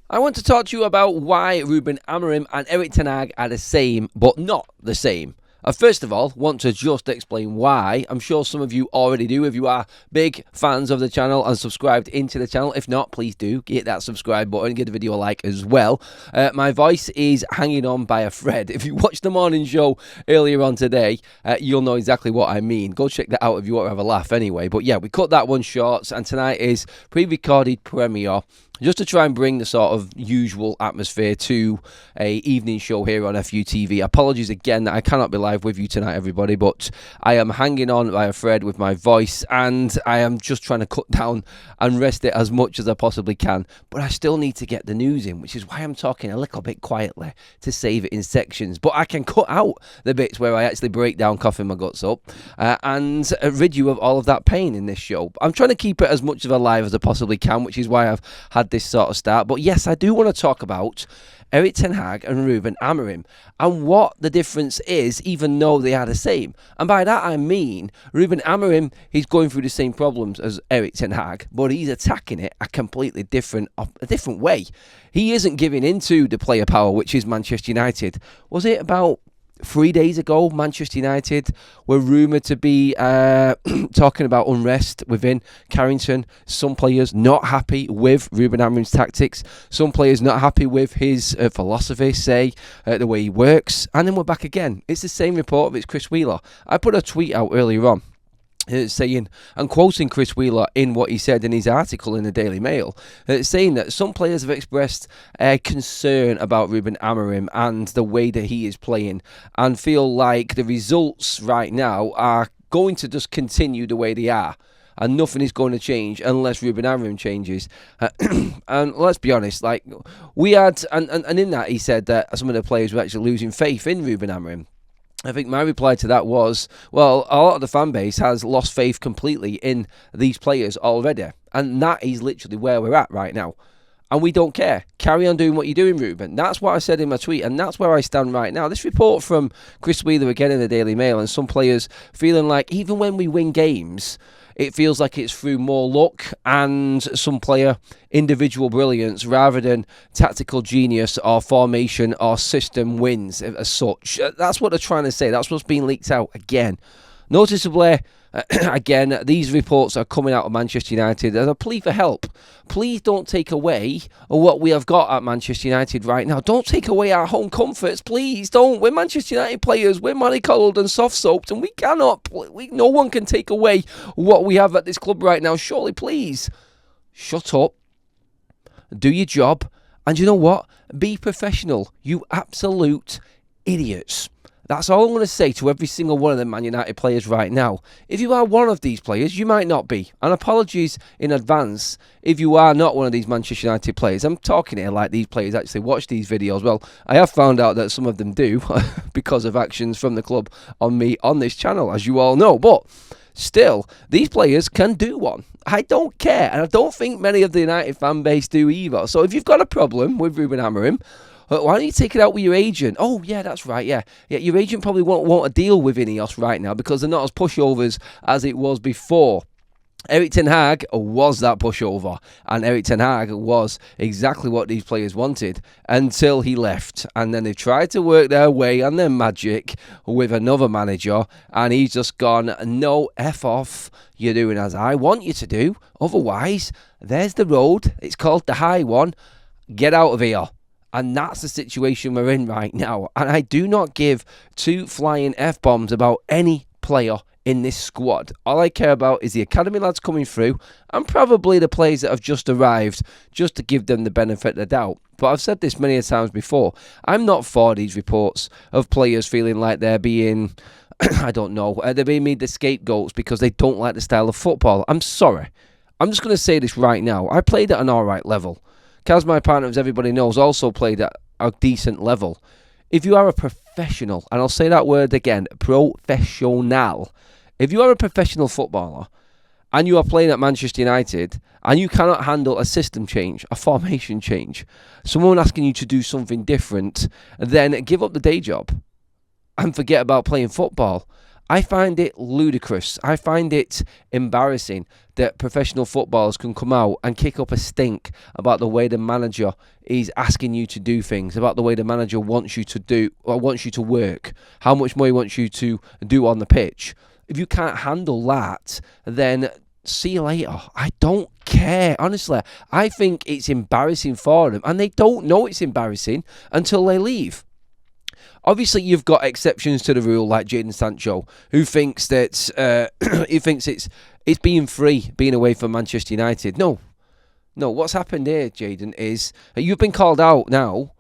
I want to talk to you about why Ruben Amorim and Erik ten Hag are the same, but not the same. First of all, want to just explain why. I'm sure some of you already do if you are big fans of the channel and subscribed into the channel. If not, please do hit that subscribe button, give the video a like as well. My voice is hanging on by a thread. If you watched the morning show earlier on today, you'll know exactly what I mean. Go check that out if you want to have a laugh anyway. But yeah, we cut that one short, and tonight is pre-recorded premiere, just to try and bring the sort of usual atmosphere to a evening show here on FUTV. Apologies again that I cannot be live with you tonight, everybody, but I am hanging on by a thread with my voice, and I am just trying to cut down and rest it as much as I possibly can. But I still need to get the news in, which is why I'm talking a little bit quietly to save it in sections. But I can cut out the bits where I actually break down, coughing my guts up, and rid you of all of that pain in this show. I'm trying to keep it as much of a live as I possibly can, which is why I've had this sort of start. But yes, I do want to talk about Erik ten Hag and Ruben Amorim and what the difference is, even though they are the same. And by that I mean Ruben Amorim, he's going through the same problems as Erik ten Hag, but he's attacking it a completely different way. He isn't giving into the player power, which is Manchester United. Was it about 3 days ago, Manchester United were rumoured to be talking about unrest within Carrington. Some players not happy with Ruben Amorim's tactics. Some players not happy with his philosophy, the way he works. And then we're back again. It's the same report of it's Chris Wheeler. I put a tweet out earlier on saying, and quoting Chris Wheeler in what he said in his article in the Daily Mail, saying that some players have expressed concern about Ruben Amorim and the way that he is playing, and feel like the results right now are going to just continue the way they are, and nothing is going to change unless Ruben Amorim changes. And let's be honest, like we had, and in that he said that some of the players were actually losing faith in Ruben Amorim. I think my reply to that was, well, a lot of the fan base has lost faith completely in these players already. And that is literally where we're at right now. And we don't care. Carry on doing what you're doing, Ruben. That's what I said in my tweet, and that's where I stand right now. This report from Chris Wheeler again in the Daily Mail, and some players feeling like even when we win games, it feels like it's through more luck and some player individual brilliance rather than tactical genius or formation or system wins as such. That's what they're trying to say. That's what's being leaked out again. Noticeably, again, these reports are coming out of Manchester United as a plea for help. Please don't take away what we have got at Manchester United right now. Don't take away our home comforts. Please don't. We're Manchester United players. We're mollycoddled and soft-soaped, and we cannot. No one can take away what we have at this club right now. Surely, please, shut up, do your job, and you know what? Be professional, you absolute idiots. That's all I'm going to say to every single one of the Man United players right now. If you are one of these players, you might not be. And apologies in advance if you are not one of these Manchester United players. I'm talking here like these players actually watch these videos. Well, I have found out that some of them do because of actions from the club on me on this channel, as you all know. But still, these players can do one. I don't care. And I don't think many of the United fan base do either. So if you've got a problem with Ruben Amorim, why don't you take it out with your agent? Oh, yeah, that's right, yeah. Your agent probably won't want to deal with Ineos right now because they're not as pushovers as it was before. Erik ten Hag was that pushover, and Erik ten Hag was exactly what these players wanted until he left. And then they tried to work their way on their magic with another manager, and he's just gone, no, F off, you're doing as I want you to do. Otherwise, there's the road, it's called the high one, get out of here. And that's the situation we're in right now. And I do not give two flying F-bombs about any player in this squad. All I care about is the academy lads coming through and probably the players that have just arrived, just to give them the benefit of the doubt. But I've said this many times before. I'm not for these reports of players feeling like they're being, I don't know, they're being made the scapegoats because they don't like the style of football. I'm sorry. I'm just going to say this right now. I played at an alright level. Kaz, my partner, as everybody knows, also played at a decent level. If you are a professional, and I'll say that word again, professional. If you are a professional footballer and you are playing at Manchester United and you cannot handle a system change, a formation change, someone asking you to do something different, then give up the day job and forget about playing football. I find it ludicrous. I find it embarrassing that professional footballers can come out and kick up a stink about the way the manager is asking you to do things, about the way the manager wants you to do or wants you to work, how much more he wants you to do on the pitch. If you can't handle that, then see you later. I don't care. Honestly, I think it's embarrassing for them, and they don't know it's embarrassing until they leave. Obviously, you've got exceptions to the rule, like Jadon Sancho, who thinks that he thinks it's being free, being away from Manchester United. No. What's happened here, Jadon, is you've been called out now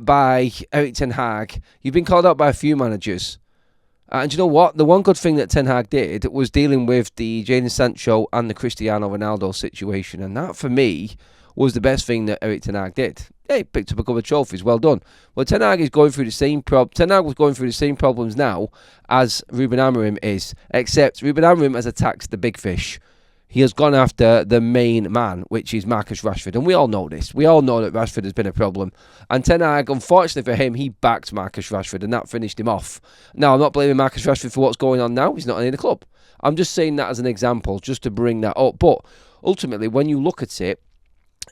by Erik ten Hag. You've been called out by a few managers. And you know what? The one good thing that Ten Hag did was dealing with the Jadon Sancho and the Cristiano Ronaldo situation. And that, for me, was the best thing that Erik ten Hag did. Yeah, he picked up a couple of trophies. Well done. Well, Ten Hag is going through the same Ten Hag was going through the same problems now as Ruben Amorim is. Except Ruben Amorim has attacked the big fish. He has gone after the main man, which is Marcus Rashford. And we all know this. We all know that Rashford has been a problem. And Ten Hag, unfortunately for him, he backed Marcus Rashford, and that finished him off. Now, I'm not blaming Marcus Rashford for what's going on now. He's not in the club. I'm just saying that as an example, just to bring that up. But ultimately, when you look at it,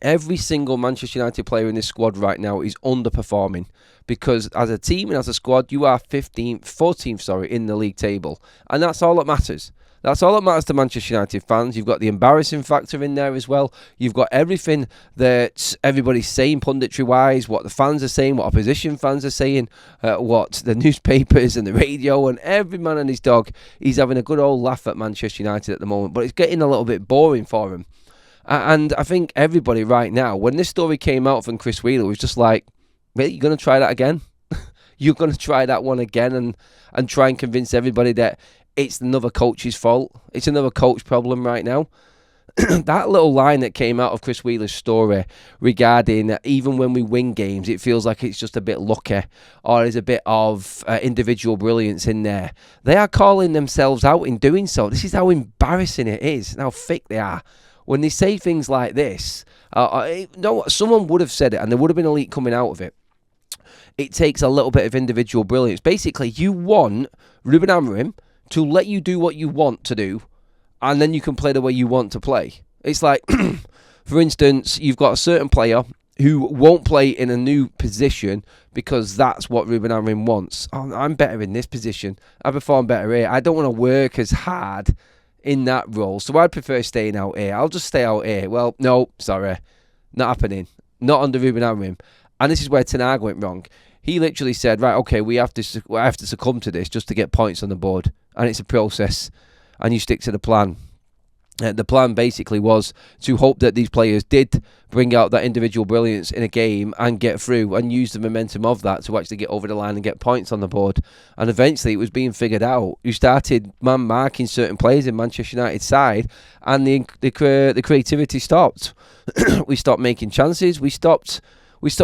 every single Manchester United player in this squad right now is underperforming, because as a team and as a squad, you are 14th in the league table. And that's all that matters. That's all that matters to Manchester United fans. You've got the embarrassing factor in there as well. You've got everything that everybody's saying punditry-wise, what the fans are saying, what opposition fans are saying, what the newspapers and the radio, and every man and his dog, he's having a good old laugh at Manchester United at the moment. But it's getting a little bit boring for him. And I think everybody right now, when this story came out from Chris Wheeler, was just like, really, you're going to try that again? You're going to try that one again and try and convince everybody that it's another coach's fault. It's another coach problem right now. That little line that came out of Chris Wheeler's story regarding even when we win games, it feels like it's just a bit lucky or there's a bit of individual brilliance in there. They are calling themselves out in doing so. This is how embarrassing it is and how thick they are. When they say things like this, no, someone would have said it and there would have been a leak coming out of it. It takes a little bit of individual brilliance. Basically, you want Ruben Amorim to let you do what you want to do, and then you can play the way you want to play. It's like, for instance, you've got a certain player who won't play in a new position because that's what Ruben Amorim wants. Oh, I'm better in this position. I perform better here. I don't want to work as hard in that role, so I'd prefer staying out here. I'll just stay out here. Well, no, sorry. Not happening. Not under Ruben Amorim. And this is where Ten Hag went wrong. He literally said, right, okay, we have to succumb to this just to get points on the board. And it's a process. And you stick to the plan. The plan basically was to hope that these players did bring out that individual brilliance in a game and get through and use the momentum of that to actually get over the line and get points on the board. And eventually it was being figured out. You started man-marking certain players in Manchester United's side, and the creativity stopped. We stopped making chances. We stopped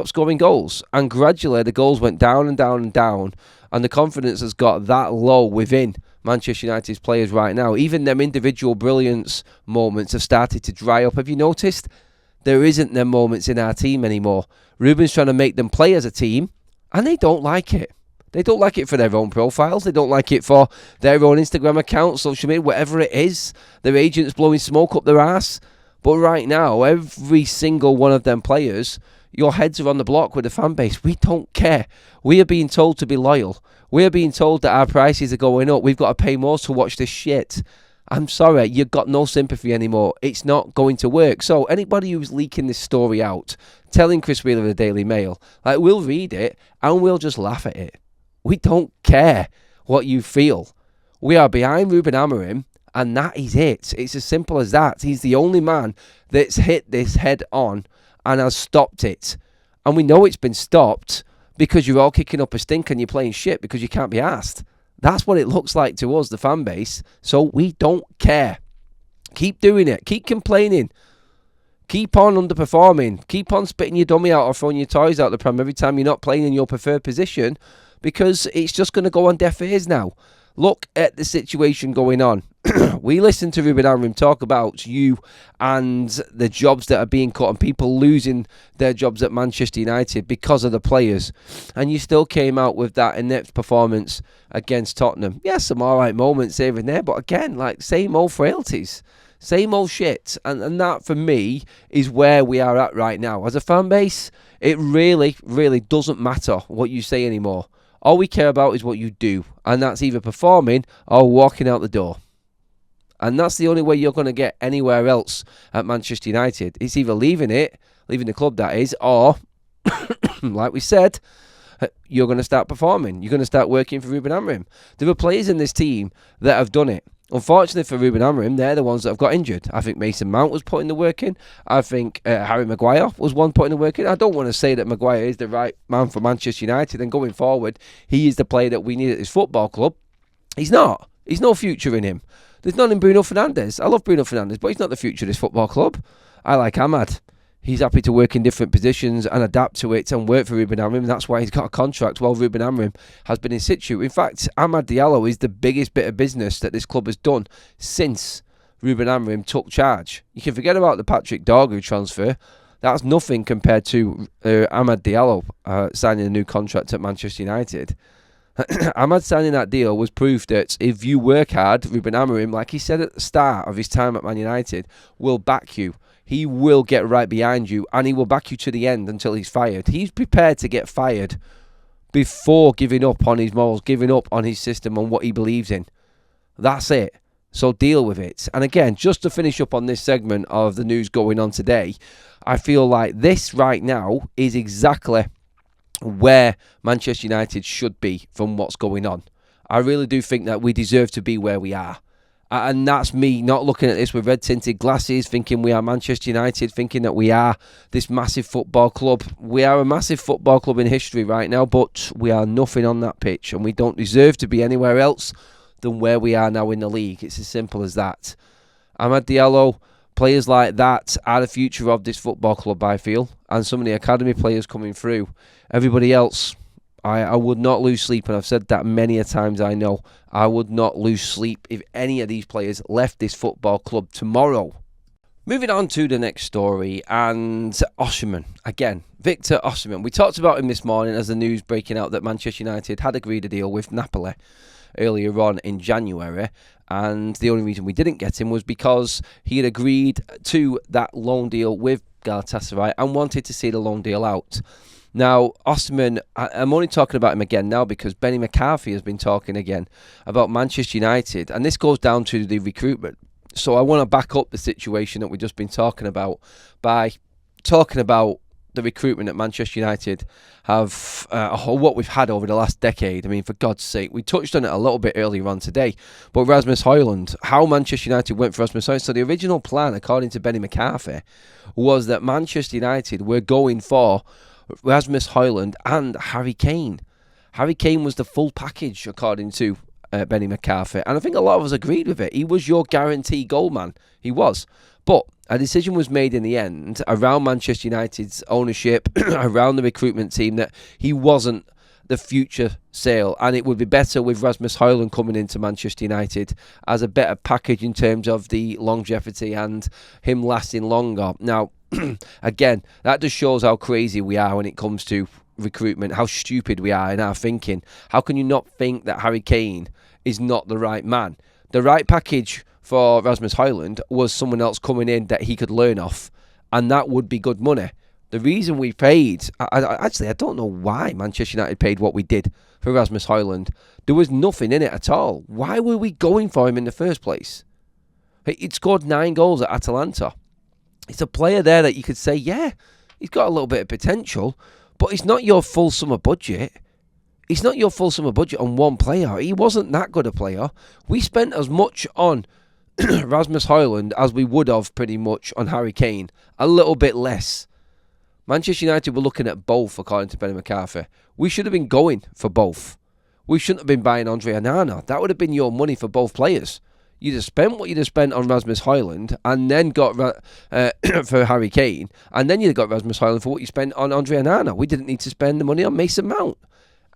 scoring goals, and gradually the goals went down and down and down, and the confidence has got that low within Manchester United's players right now. Even them individual brilliance moments have started to dry up. Have you noticed? There isn't them moments in our team anymore. Ruben's trying to make them play as a team, and they don't like it. They don't like it for their own profiles. They don't like it for their own Instagram accounts, social media, whatever it is. Their agents blowing smoke up their ass. But right now, every single one of them players, your heads are on the block with the fan base. We don't care. We are being told to be loyal. We are being told that our prices are going up. We've got to pay more to watch this shit. I'm sorry, you've got no sympathy anymore. It's not going to work. So anybody who's leaking this story out, telling Chris Wheeler of the Daily Mail, like, we'll read it and we'll just laugh at it. We don't care what you feel. We are behind Ruben Amorim, and that is it. It's as simple as that. He's the only man that's hit this head on and has stopped it. And we know it's been stopped because you're all kicking up a stink and you're playing shit because you can't be asked. That's what it looks like to us, the fan base. So we don't care. Keep doing it. Keep complaining. Keep on underperforming. Keep on spitting your dummy out or throwing your toys out the pram every time you're not playing in your preferred position, because it's just going to go on deaf ears now. Look at the situation going on. We listen to Ruben Amorim talk about you and the jobs that are being cut and people losing their jobs at Manchester United because of the players. And you still came out with that inept performance against Tottenham. Yes, some alright moments here and there, but again, like same old frailties. Same old shit. And that, for me, is where we are at right now. As a fan base, it really, really doesn't matter what you say anymore. All we care about is what you do. And that's either performing or walking out the door. And that's the only way you're going to get anywhere else at Manchester United. It's either leaving the club that is, or, like we said, you're going to start performing. You're going to start working for Ruben Amorim. There are players in this team that have done it. Unfortunately for Ruben Amorim, they're the ones that have got injured. I think Mason Mount was putting the work in. I think Harry Maguire was one putting the work in. I don't want to say that Maguire is the right man for Manchester United, and going forward, he is the player that we need at this football club. He's not. He's no future in him. There's none in Bruno Fernandes. I love Bruno Fernandes, but he's not the future of this football club. I like Ahmad. He's happy to work in different positions and adapt to it and work for Ruben Amorim. That's why he's got a contract while Ruben Amorim has been in situ. In fact, Amad Diallo is the biggest bit of business that this club has done since Ruben Amorim took charge. You can forget about the Patrick Dorgu transfer. That's nothing compared to Amad Diallo signing a new contract at Manchester United. Ahmad signing that deal was proof that if you work hard, Ruben Amorim, like he said at the start of his time at Man United, will back you. He will get right behind you, and he will back you to the end until he's fired. He's prepared to get fired before giving up on his morals, giving up on his system, on what he believes in. That's it. So deal with it. And again, just to finish up on this segment of the news going on today, I feel like this right now is exactly where Manchester United should be from what's going on. I really do think that we deserve to be where we are. And that's me not looking at this with red-tinted glasses, thinking we are Manchester United, thinking that we are this massive football club. We are a massive football club in history right now, but we are nothing on that pitch, and we don't deserve to be anywhere else than where we are now in the league. It's as simple as that. Amad Diallo, players like that are the future of this football club, I feel, and some of the academy players coming through. Everybody else, I would not lose sleep, and I've said that many a times, I know. I would not lose sleep if any of these players left this football club tomorrow. Moving on to the next story, and Osimhen. Again, Victor Osimhen. We talked about him this morning as the news breaking out that Manchester United had agreed a deal with Napoli earlier on in January, and the only reason we didn't get him was because he had agreed to that loan deal with Galatasaray and wanted to see the loan deal out. Now, Osimhen, I'm only talking about him again now because Benny McCarthy has been talking again about Manchester United, and this goes down to the recruitment. So I want to back up the situation that we've just been talking about by talking about the recruitment at Manchester United have what we've had over the last decade. I mean, for God's sake, we touched on it a little bit earlier on today, but Rasmus Højlund, how Manchester United went for Rasmus Højlund. So the original plan, according to Benny McCarthy, was that Manchester United were going for Rasmus Højlund and Harry Kane. Harry Kane was the full package, according to Benny McCarthy, and I think a lot of us agreed with it. He was your guarantee goal man. He was. But a decision was made in the end around Manchester United's ownership, around the recruitment team, that he wasn't the future sale, and it would be better with Rasmus Højlund coming into Manchester United as a better package in terms of the longevity and him lasting longer. Now, again, that just shows how crazy we are when it comes to recruitment, how stupid we are in our thinking. How can you not think that Harry Kane is not the right man? The right package for Rasmus Højlund was someone else coming in that he could learn off, and that would be good money. The reason we paid, I don't know why Manchester United paid what we did for Rasmus Højlund. There was nothing in it at all. Why were we going for him in the first place? He'd scored 9 goals at Atalanta. It's a player there that you could say, yeah, he's got a little bit of potential, but it's not your full summer budget. It's not your full summer budget on one player. He wasn't that good a player. We spent as much on Rasmus Højlund as we would have pretty much on Harry Kane. A little bit less. Manchester United were looking at both, according to Benny McCarthy. We should have been going for both. We shouldn't have been buying Andre Onana. That would have been your money for both players. You'd have spent what you'd have spent on Rasmus Højlund and then got for Harry Kane, and then you'd have got Rasmus Højlund for what you spent on Andre Onana. We didn't need to spend the money on Mason Mount.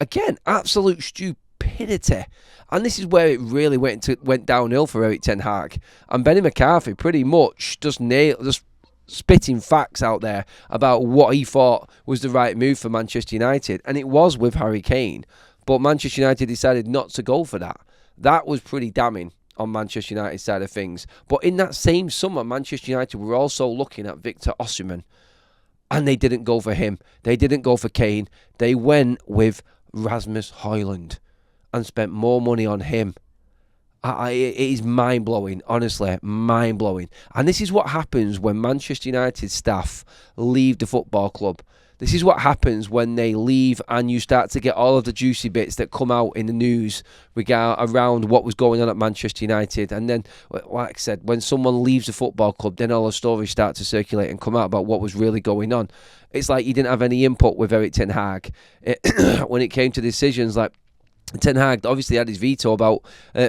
Again, absolute stupidity. And this is where it really went downhill for Eric Ten Hag. And Benny McCarthy pretty much just spitting facts out there about what he thought was the right move for Manchester United. And it was with Harry Kane. But Manchester United decided not to go for that. That was pretty damning on Manchester United's side of things. But in that same summer, Manchester United were also looking at Victor Osimhen. And they didn't go for him. They didn't go for Kane. They went with Rasmus Højlund and spent more money on him. It is mind-blowing, honestly, mind-blowing. And this is what happens when Manchester United staff leave the football club. This is what happens when they leave and you start to get all of the juicy bits that come out in the news around what was going on at Manchester United. And then, like I said, when someone leaves the football club, then all the stories start to circulate and come out about what was really going on. It's like you didn't have any input with Eric Ten Hag when it came to decisions. Like, Ten Hag obviously had his veto about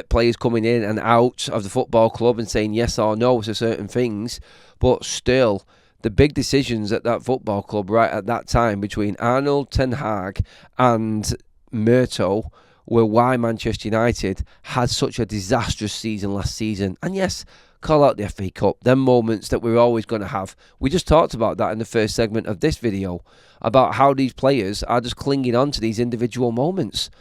players coming in and out of the football club and saying yes or no to certain things, but still, the big decisions at that football club right at that time between Arnold, Ten Hag and Murto were why Manchester United had such a disastrous season last season. And yes, call out the FA Cup, them moments that we're always going to have. We just talked about that in the first segment of this video, about how these players are just clinging on to these individual moments.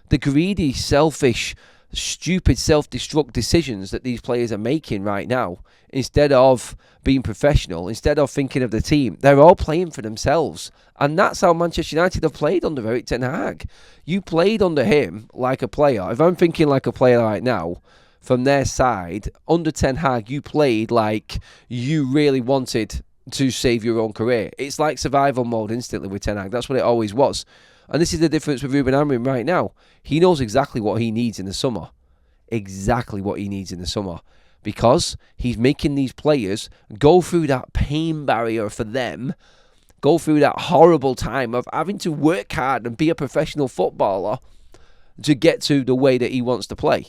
The greedy, selfish, stupid, self-destruct decisions that these players are making right now, instead of being professional, instead of thinking of the team, they're all playing for themselves. And that's how Manchester United have played under Eric Ten Hag. You played under him like a player. If I'm thinking like a player right now, from their side, under Ten Hag, you played like you really wanted to save your own career. It's like survival mode instantly with Ten Hag. That's what it always was. And this is the difference with Ruben Amorim right now. He knows exactly what he needs in the summer. Exactly what he needs in the summer. Because he's making these players go through that pain barrier for them, go through that horrible time of having to work hard and be a professional footballer to get to the way that he wants to play.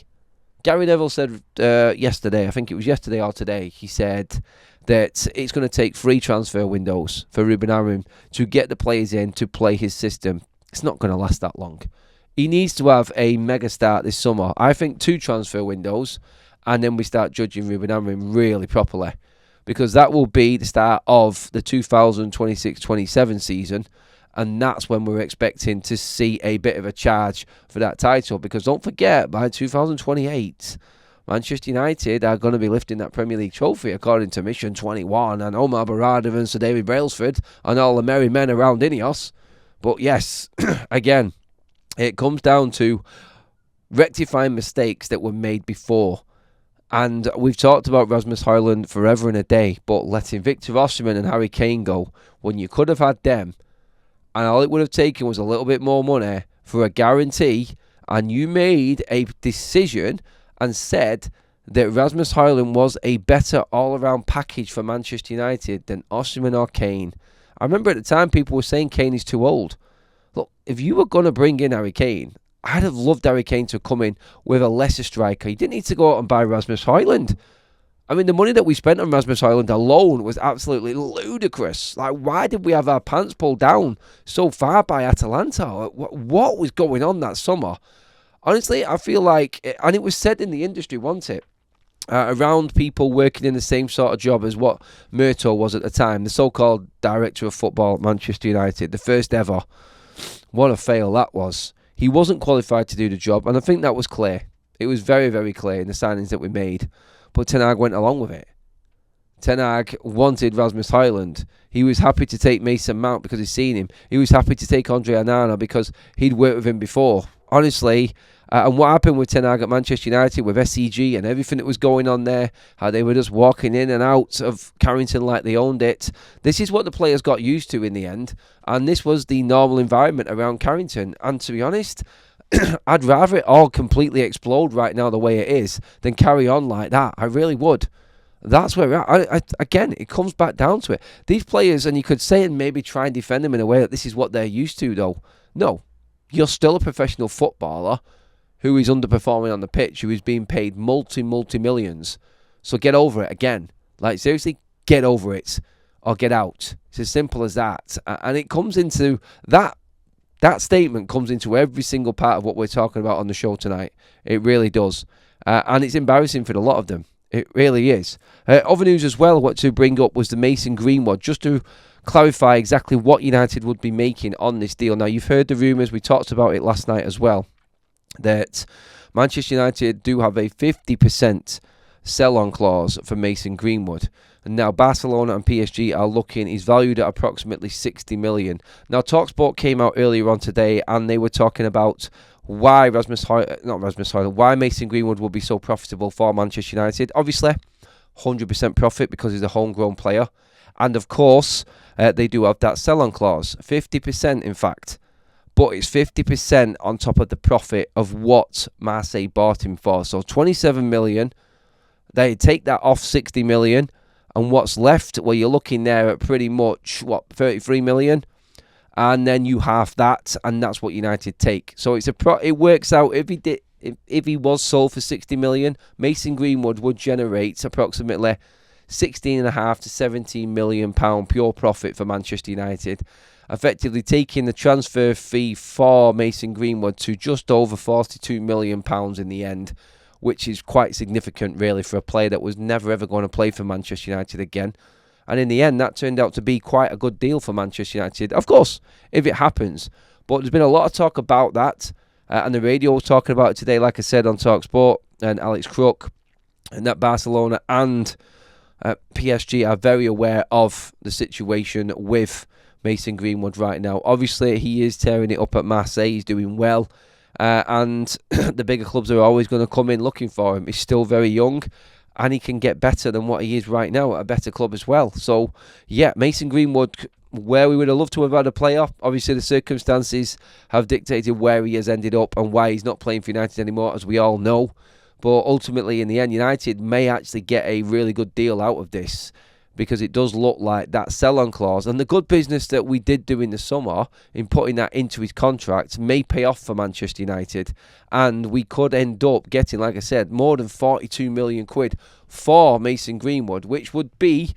Gary Neville said yesterday, I think it was yesterday or today, he said that it's going to take 3 transfer windows for Ruben Amorim to get the players in to play his system. It's not going to last that long. He needs to have a mega start this summer. I think 2 transfer windows, and then we start judging Ruben Amorim really properly, because that will be the start of the 2026-27 season, and that's when we're expecting to see a bit of a charge for that title. Because don't forget, by 2028, Manchester United are going to be lifting that Premier League trophy according to Mission 21 and Omar Baradov and Sir David Brailsford and all the merry men around Ineos. But yes, again, it comes down to rectifying mistakes that were made before. And we've talked about Rasmus Højlund forever and a day, but letting Victor Osimhen and Harry Kane go when you could have had them, and all it would have taken was a little bit more money for a guarantee, and you made a decision and said that Rasmus Højlund was a better all-around package for Manchester United than Osimhen or Kane. I remember at the time people were saying Kane is too old. Look, if you were going to bring in Harry Kane, I'd have loved Harry Kane to come in with a lesser striker. You didn't need to go out and buy Rasmus Højlund. I mean, the money that we spent on Rasmus Højlund alone was absolutely ludicrous. Like, why did we have our pants pulled down so far by Atalanta? What was going on that summer? Honestly, I feel like, and it was said in the industry, wasn't it? Around people working in the same sort of job as what Murto was at the time, the so-called director of football at Manchester United, the first ever. What a fail that was. He wasn't qualified to do the job, and I think that was clear. It was very, very clear in the signings that we made. But Ten Hag went along with it. Ten Hag wanted Rasmus Højlund. He was happy to take Mason Mount because he'd seen him. He was happy to take Andre Onana because he'd worked with him before. Honestly, and what happened with Ten Hag at Manchester United with SEG and everything that was going on there, how they were just walking in and out of Carrington like they owned it. This is what the players got used to in the end, and this was the normal environment around Carrington. And to be honest, I'd rather it all completely explode right now the way it is than carry on like that. I really would. That's where we're at. Again, it comes back down to it. These players, and you could say and maybe try and defend them in a way that this is what they're used to, though. No, you're still a professional footballer who is underperforming on the pitch, who is being paid multi-millions. So get over it again. Like, seriously, get over it or get out. It's as simple as that. And it comes into that That statement comes into every single part of what we're talking about on the show tonight. It really does. And it's embarrassing for a lot of them. It really is. Other news as well, what to bring up was the Mason Greenwood. Just to clarify exactly what United would be making on this deal. Now, you've heard the rumours. We talked about it last night as well. That Manchester United do have a 50% sell-on clause for Mason Greenwood. And now Barcelona and PSG are looking, he's valued at approximately 60 million. Now TalkSport came out earlier on today and they were talking about why why Mason Greenwood will be so profitable for Manchester United. Obviously, 100% profit because he's a homegrown player. And of course, they do have that sell-on clause, 50% in fact. But it's 50% on top of the profit of what Marseille bought him for. So 27 million, they take that off 60 million. And what's left, well, you're looking there at pretty much, 33 million? And then you half that, and that's what United take. So it works out, if he was sold for 60 million, Mason Greenwood would generate approximately 16.5 to 17 million pound pure profit for Manchester United, effectively taking the transfer fee for Mason Greenwood to just over 42 million pounds in the end, which is quite significant, really, for a player that was never, ever going to play for Manchester United again. And in the end, that turned out to be quite a good deal for Manchester United. Of course, if it happens. But there's been a lot of talk about that. And the radio was talking about it today, like I said, on TalkSport. And Alex Crook, and that Barcelona and PSG are very aware of the situation with Mason Greenwood right now. Obviously, he is tearing it up at Marseille. He's doing well. And the bigger clubs are always going to come in looking for him. He's still very young, and he can get better than what he is right now at a better club as well. So, yeah, Mason Greenwood, where we would have loved to have had a player. Obviously, the circumstances have dictated where he has ended up and why he's not playing for United anymore, as we all know. But ultimately, in the end, United may actually get a really good deal out of this, because it does look like that sell-on clause and the good business that we did do in the summer in putting that into his contract may pay off for Manchester United. And we could end up getting, like I said, more than 42 million quid for Mason Greenwood, which would be,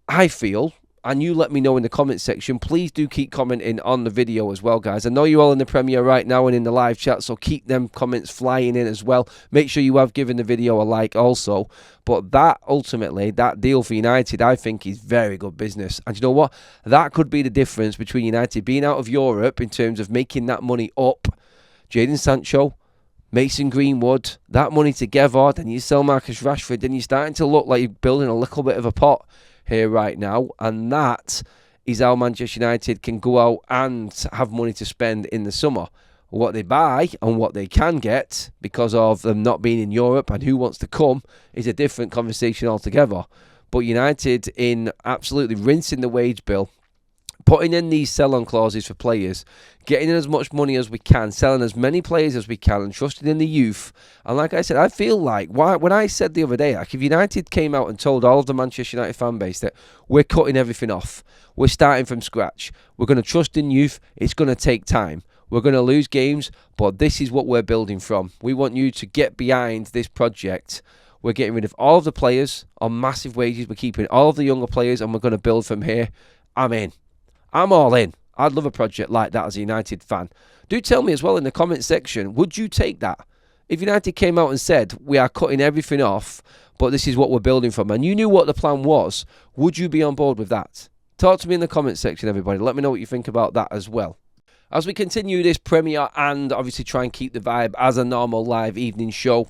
I feel, and you let me know in the comment section. Please do keep commenting on the video as well, guys. I know you're all in the Premier right now and in the live chat, so keep them comments flying in as well. Make sure you have given the video a like also. But that, ultimately, that deal for United, I think is very good business. And you know what? That could be the difference between United being out of Europe in terms of making that money up. Jadon Sancho, Mason Greenwood, that money together, then you sell Marcus Rashford, then you're starting to look like you're building a little bit of a pot here right now, and that is how Manchester United can go out and have money to spend in the summer. What they buy and what they can get because of them not being in Europe and who wants to come is a different conversation altogether. But United, in absolutely rinsing the wage bill, putting in these sell-on clauses for players, getting in as much money as we can, selling as many players as we can, and trusting in the youth. And like I said, I feel like, when I said the other day, like if United came out and told all of the Manchester United fan base that we're cutting everything off, we're starting from scratch, we're going to trust in youth, it's going to take time, we're going to lose games, but this is what we're building from. We want you to get behind this project. We're getting rid of all of the players on massive wages, we're keeping all of the younger players, and we're going to build from here. I'm in. I'm all in. I'd love a project like that as a United fan. Do tell me as well in the comment section, would you take that? If United came out and said, we are cutting everything off, but this is what we're building from, and you knew what the plan was, would you be on board with that? Talk to me in the comment section, everybody. Let me know what you think about that as well. As we continue this premiere and obviously try and keep the vibe as a normal live evening show,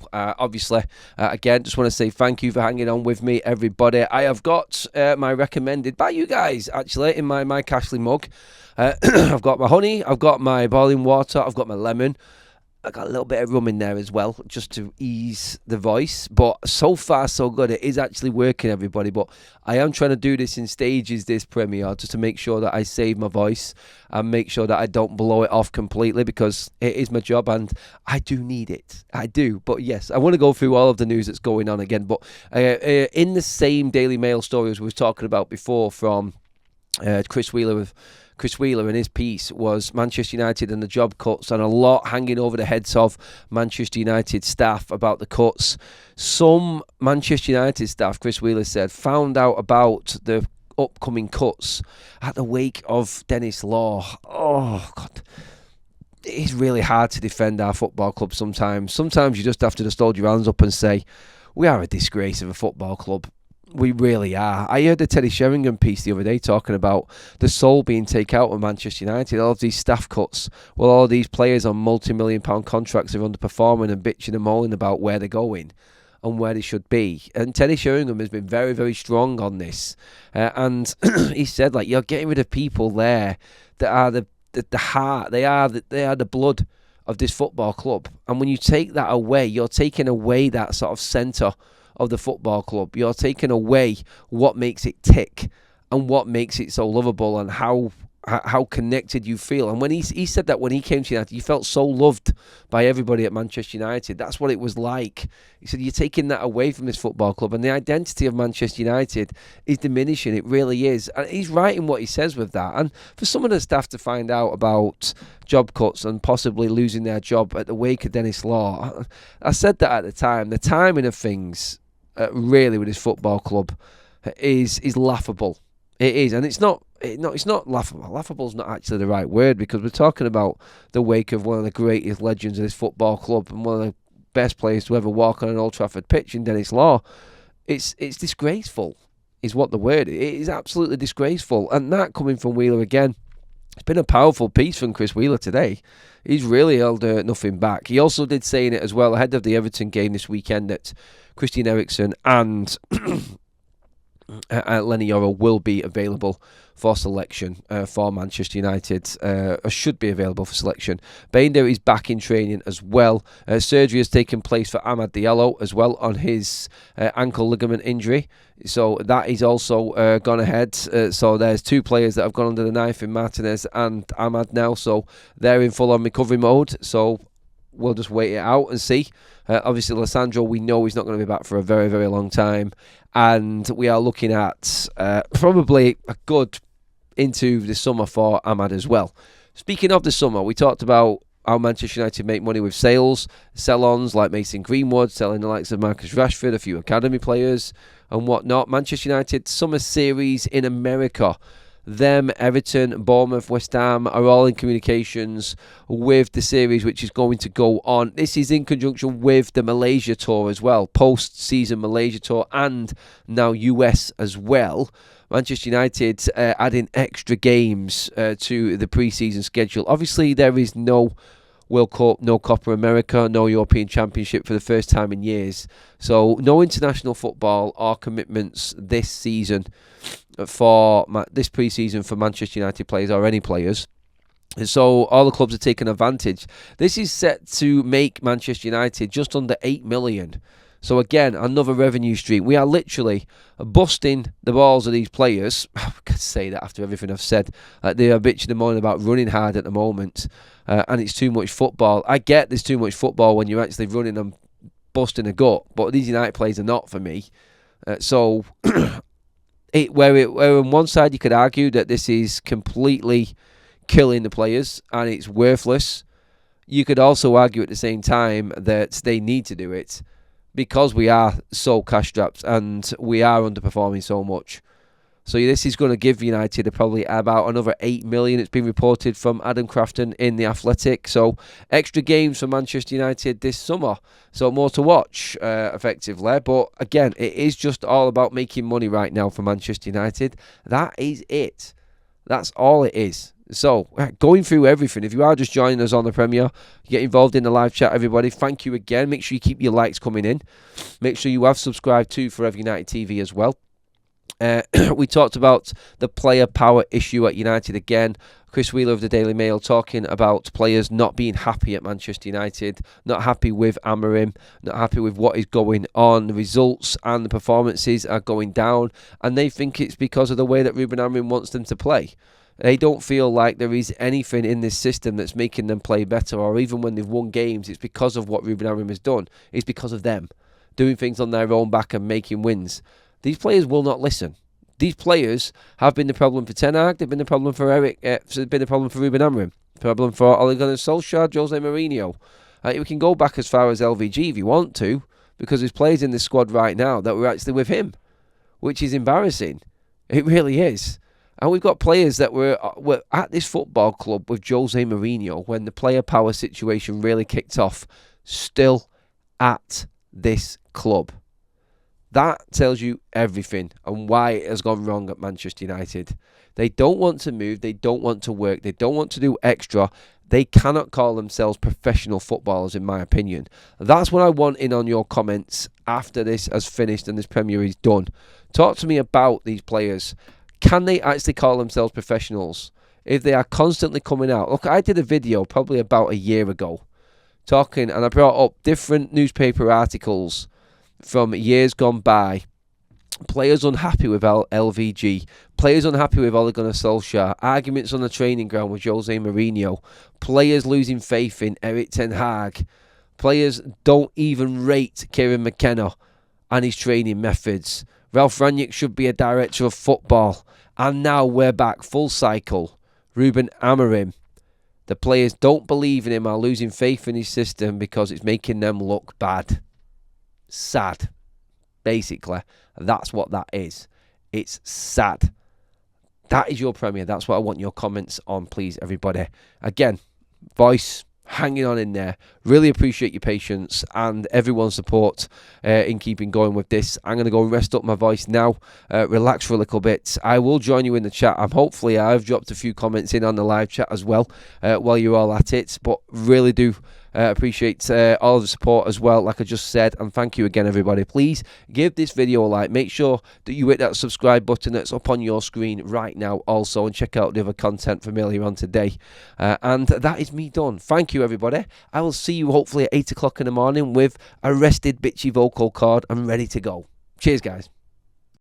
again, just want to say thank you for hanging on with me, everybody. I have got my recommended by you guys, actually, in my Mike Ashley mug. I've got my honey, I've got my boiling water, I've got my lemon. I got a little bit of rum in there as well, just to ease the voice. But so far, so good. It is actually working, everybody. But I am trying to do this in stages, this premiere, just to make sure that I save my voice and make sure that I don't blow it off completely, because it is my job and I do need it. I do. But yes, I want to go through all of the news that's going on again. But in the same Daily Mail stories we were talking about before from Chris Wheeler and his piece was Manchester United and the job cuts, and a lot hanging over the heads of Manchester United staff about the cuts. Some Manchester United staff, Chris Wheeler said, found out about the upcoming cuts at the wake of Dennis Law. Oh, God. is really hard to defend our football club sometimes. Sometimes you just have to hold your hands up and say, we are a disgrace of a football club. We really are. I heard the Teddy Sheringham piece the other day talking about the soul being taken out of Manchester United. All of these staff cuts, well, all of these players on multi-million-pound contracts are underperforming and bitching and moaning about where they're going and where they should be. And Teddy Sheringham has been very, very strong on this. And he said, like, you're getting rid of people there that are the heart. They are the blood of this football club. And when you take that away, you're taking away that sort of centre of the football club. You're taking away what makes it tick and what makes it so lovable and how connected you feel. And when he said that when he came to United, you felt so loved by everybody at Manchester United. That's what it was like. He said, you're taking that away from this football club and the identity of Manchester United is diminishing. It really is. And he's right in what he says with that. And for some of the staff to find out about job cuts and possibly losing their job at the wake of Dennis Law, I said that at the time. The timing of things really with this football club is laughable. It is, and it's not laughable. Laughable is not actually the right word, because we're talking about the wake of one of the greatest legends of this football club and one of the best players to ever walk on an Old Trafford pitch in Dennis Law. It's disgraceful, is what the word is. It is absolutely disgraceful, and that coming from Wheeler again. It's been a powerful piece from Chris Wheeler today. He's really held nothing back. He also did say in it as well, ahead of the Everton game this weekend, that Christian Eriksen and Lenny Yoro will be available for selection for Manchester United, should be available for selection. Bainder is back in training as well. Surgery has taken place for Amad Diallo as well on his ankle ligament injury. So that is also gone ahead. So there's two players that have gone under the knife in Martinez and Amad now. So they're in full-on recovery mode. So we'll just wait it out and see. Obviously, Lissandro, we know he's not going to be back for a very, very long time. And we are looking at probably a good into the summer for Amad as well. Speaking of the summer, we talked about how Manchester United make money with sales, sell-ons like Mason Greenwood, selling the likes of Marcus Rashford, a few academy players and whatnot. Manchester United Summer Series in America. Them, Everton, Bournemouth, West Ham are all in communications with the series which is going to go on. This is in conjunction with the Malaysia tour as well, post-season Malaysia tour and now US as well. Manchester United adding extra games to the pre-season schedule. Obviously, there is no World Cup, no Copa America, no European Championship for the first time in years. So no international football or commitments this season for this pre-season for Manchester United players or any players. And so all the clubs are taking advantage. This is set to make Manchester United just under 8 million. So again, another revenue stream. We are literally busting the balls of these players. I could say that after everything I've said. They are bitching and moaning about running hard at the moment. And it's too much football. I get there's too much football when you're actually running and busting a gut. But these United players are not for me. So where on one side you could argue that this is completely killing the players and it's worthless, you could also argue at the same time that they need to do it because we are so cash strapped and we are underperforming so much. So this is going to give United probably about another 8 million. It's been reported from Adam Crafton in The Athletic. So extra games for Manchester United this summer. So more to watch effectively. But again, it is just all about making money right now for Manchester United. That is it. That's all it is. So, going through everything. If you are just joining us on the Premier, get involved in the live chat, everybody. Thank you again. Make sure you keep your likes coming in. Make sure you have subscribed to Forever United TV as well. We talked about the player power issue at United again. Chris Wheeler of the Daily Mail talking about players not being happy at Manchester United, not happy with Amorim, not happy with what is going on. The results and the performances are going down, and they think it's because of the way that Ruben Amorim wants them to play. They don't feel like there is anything in this system that's making them play better, or even when they've won games, it's because of what Ruben Amorim has done. It's because of them doing things on their own back and making wins. These players will not listen. These players have been the problem for Ten Hag. They've been the problem for they've been the problem for Ruben Amorim. Problem for Ole Gunnar Solskjaer, Jose Mourinho. We can go back as far as LVG if you want to, because there's players in the squad right now that were actually with him, which is embarrassing. It really is. And we've got players that were at this football club with Jose Mourinho when the player power situation really kicked off, still at this club. That tells you everything and why it has gone wrong at Manchester United. They don't want to move. They don't want to work. They don't want to do extra. They cannot call themselves professional footballers, in my opinion. That's what I want in on your comments after this has finished and this Premier is done. Talk to me about these players. Can they actually call themselves professionals if they are constantly coming out? Look, I did a video probably about a year ago talking, and I brought up different newspaper articles from years gone by. Players unhappy with LVG, players unhappy with Ole Gunnar Solskjaer, arguments on the training ground with Jose Mourinho, players losing faith in Erik ten Hag, players don't even rate Kieran McKenna and his training methods. Ralph Rangnick should be a director of football. And now we're back full cycle. Ruben Amorim. The players don't believe in him, are losing faith in his system because it's making them look bad. Sad. Basically, that's what that is. It's sad. That is your Premier. That's what I want your comments on, please, everybody. Again, voice hanging on in there. Really appreciate your patience and everyone's support in keeping going with this. I'm going to go and rest up my voice now, relax for a little bit. I will join you in the chat. Hopefully I've dropped a few comments in on the live chat as well while you're all at it, but really do appreciate all of the support as well, like I just said, and thank you again, everybody. Please give this video a like. Make sure that you hit that subscribe button that's up on your screen right now also, and check out the other content from earlier on today. And that is me done. Thank you, everybody. I will see you hopefully at 8 o'clock in the morning with a rested bitchy vocal cord and ready to go. Cheers, guys.